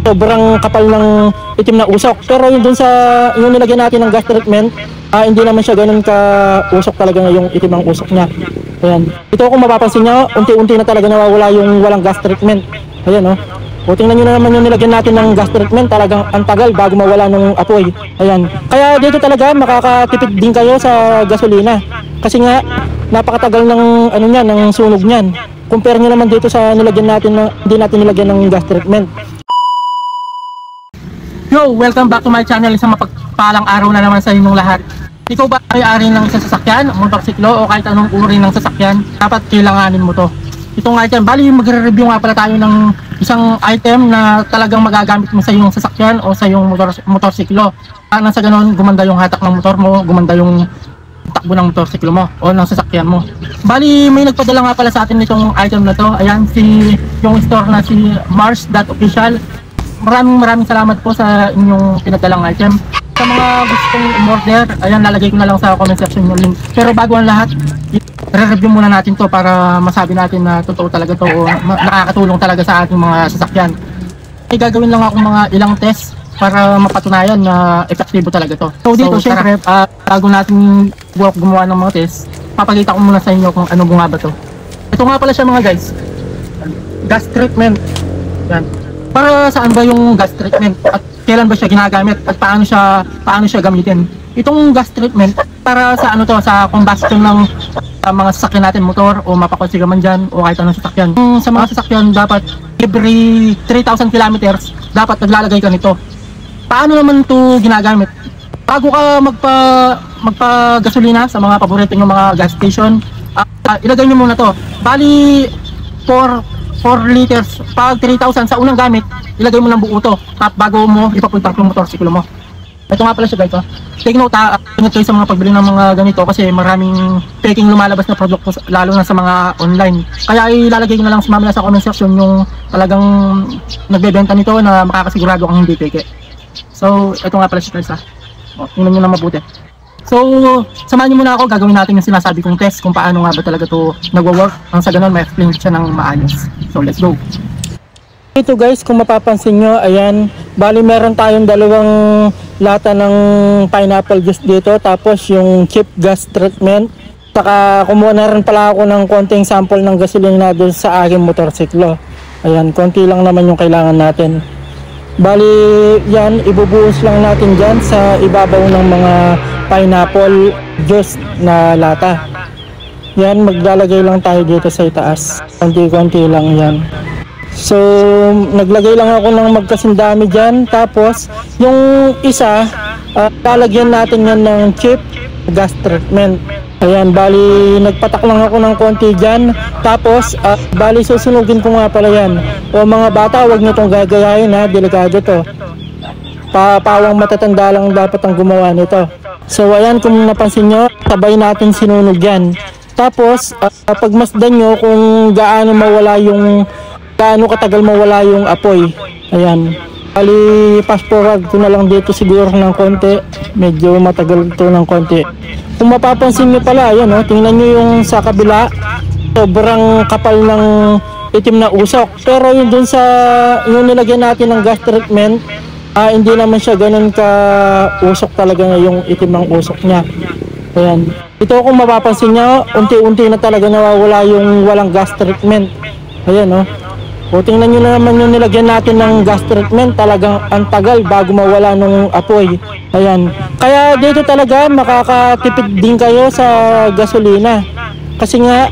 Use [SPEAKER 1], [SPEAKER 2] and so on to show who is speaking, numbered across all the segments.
[SPEAKER 1] sobrang kapal ng itim na usok. Pero yung dun sa yung nilagyan natin ng gas treatment, hindi naman siya ganun ka usok talaga yung itim ng usok niya. Ayan. Ito kung mapapansin nyo, unti-unti na talaga nawawala yung walang gas treatment. Ayan oh. O tingnan nyo na naman yung nilagyan natin ng gas treatment, talagang ang tagal bago mawala ng apoy. Ayan. Kaya dito talaga makakatipid din kayo sa gasolina. Kasi nga napakatagal ng ano niyan, ng sunog niyan. Compare nyo naman dito sa nilagyan natin na hindi natin nilagyan ng gas treatment. Yo, welcome back to my channel. Isang mapagpalang araw na naman sa inyong lahat. Ikaw ba may-ari ng isang sasakyan, motorsiklo o kahit anong uri ng sasakyan, dapat kailanganin mo to. Itong item, bali magre-review nga pala tayo ng isang item na talagang magagamit mo sa iyong sasakyan o sa iyong motorsiklo. Nang sa ganon, gumanda yung hatak ng motor mo, gumanda yung takbo ng motorsiklo mo o ng sasakyan mo. Bali may nagpadala nga pala sa atin nitong item na to. Ayan, yung store na si Mars.official. Maraming salamat po sa inyong pinadalang item. Sa mga gustong umorder, ayan, lalagay ko na lang sa comment section yung link. Pero bago ang lahat, re-review muna natin to para masabi natin na totoo talaga to o nakakatulong talaga sa ating mga sasakyan. May gagawin lang ako mga ilang test para mapatunayan na epektibo talaga to. So dito, syempre, bago natin gumawa ng mga test, papakita ko muna sa inyo kung ano nga ba to. Ito nga pala siya mga guys, gas treatment. Yan. Para saan ba yung gas treatment at kailan ba siya ginagamit at paano siya gamitin? Itong gas treatment para sa ano to, sa combustion ng mga sasakyan natin, motor o mapakonsiga man dyan o kahit anong sasakyan. Sa mga sasakyan dapat every 3,000 kilometers dapat naglalagay ka nito. Paano naman to ginagamit? Bago ka magpa-gasolina sa mga paborito ng mga gas station, ilagay nyo muna to. Bali 4 liters. Pag 3,000 sa unang gamit, ilagay mo ng buo to. Tap bago mo ipapunta yung motorsiklo mo. Ito nga pala siya guys. Take note, ingat kayo sa mga pagbili ng mga ganito kasi maraming faking lumalabas na produkto lalo na sa mga online. Kaya ilalagay ko na lang mamaya sa comment section yung talagang nagbebenta nito na makakasigurado kang hindi fake. So, ito nga pala siya guys. Tingnan nyo na mabuti. So, samahan nyo muna ako, gagawin natin yung sinasabi kong test kung paano nga ba talaga to nagwo-work. Ang sa ganun, may explain siya ng maayos. So, let's go. Ito guys, kung mapapansin nyo, ayan, bali meron tayong dalawang lata ng pineapple juice dito, tapos yung cheap gas treatment. Saka kumuha na rin pala ako ng konting sample ng gasolina doon sa aking motorsiklo. Ayan, konti lang naman yung kailangan natin. Bali, yan, ibubuhos lang natin dyan sa ibabaw ng mga pineapple juice na lata. Yan, maglalagay lang tayo dito sa itaas. Konti-konti lang yan. So, naglagay lang ako ng magkasindami dyan. Tapos, yung isa, lalagyan natin yan ng cheap gas treatment. Ayan, bali nagpatak lang ako ng konti dyan. Tapos, bali susunugin ko nga pala yan. O mga bata, huwag nyo itong gagayahin ha, delikado to. Pawang matatanda lang dapat ang gumawa nito. So ayan, kung napansin nyo, sabay natin sinunog yan. Tapos, pagmasdan nyo kung gaano katagal mawala yung apoy. Ayan. Bali, fast forward ko na lang dito siguro ng konti. Medyo matagal ito ng konti. Kung mapapansin nyo pala, ayan o, tingnan nyo yung sa kabila. Sobrang kapal ng itim na usok. Pero yung dun sa yung nilagyan natin ng gas treatment, hindi naman siya ganun ka usok talaga yung itim ng usok niya. Ayan. Ito kung mapapansin nyo, unti-unti na talaga nawawala yung walang gas treatment. Ayan o. O tingnan nyo na naman yung nilagyan natin ng gas treatment, talagang ang tagal bago mawala ng apoy. Ayan. Kaya dito talaga makakatipid din kayo sa gasolina. Kasi nga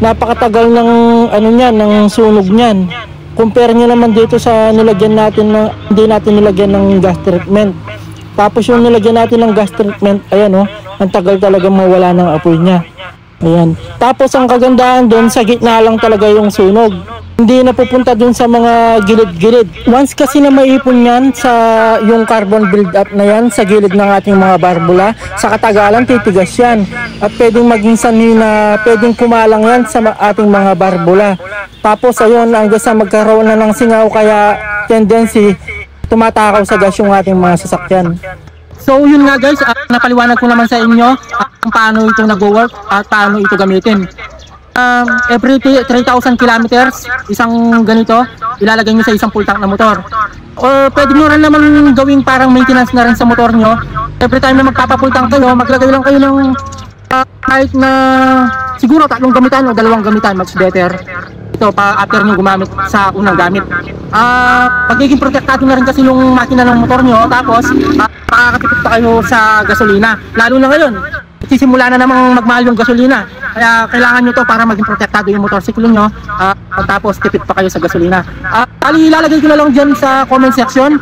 [SPEAKER 1] napakatagal ng ano niyan, ng sunog niyan. Compare nyo naman dito sa nilagyan natin na hindi natin nilagyan ng gas treatment. Tapos yung nilagyan natin ng gas treatment, ayan oh, ang tagal talaga mawala ng apoy niya. Ayan. Tapos ang kagandahan doon, sa gitna lang talaga yung sunog. Hindi napupunta dun sa mga gilid-gilid. Once kasi na maipon yan sa yung carbon build-up na yan sa gilid ng ating mga barbula, sa katagalan titigas yan. At pwedeng maging sanhi na pwedeng kumalang yan sa ating mga barbula. Tapos ayun, hanggang sa magkaroon na ng singaw, kaya tendency tumatakaw sa gas yung ating mga sasakyan. So yun nga guys, napaliwanag ko naman sa inyo kung paano ito nag-work at paano ito gamitin. Every 3,000 kilometers, isang ganito, ilalagay nyo sa isang full tank na motor. Or pwede nyo rin naman gawing parang maintenance na rin sa motor nyo. Every time na magpapapultang kayo, maglagay lang kayo ng kahit na siguro 3 gamitan o 2 gamitan, much better. Ito pa after nyo gumamit sa unang gamit. Pagiging protektado na rin kasi yung makina ng motor nyo, tapos makakatipid pa kayo sa gasolina. Lalo na ngayon, sisimula na namang magmahal yung gasolina. Kaya kailangan nyo to para maging protektado yung motorsiklo nyo, tapos tipid pa kayo sa gasolina. Ilalagay ko na lang dyan sa comment section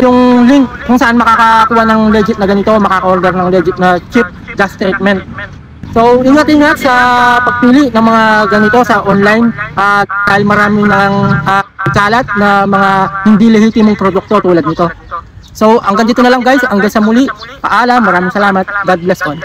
[SPEAKER 1] yung link kung saan makakakuha ng legit na ganito, makaka-order ng legit na cheap gas treatment. So ingat-ingat sa pagpili ng mga ganito sa online, dahil marami ng kalat na mga hindi lehitimong produkto tulad nito. So hanggang dito na lang guys, hanggang sa muli, paalam, maraming salamat, God bless all.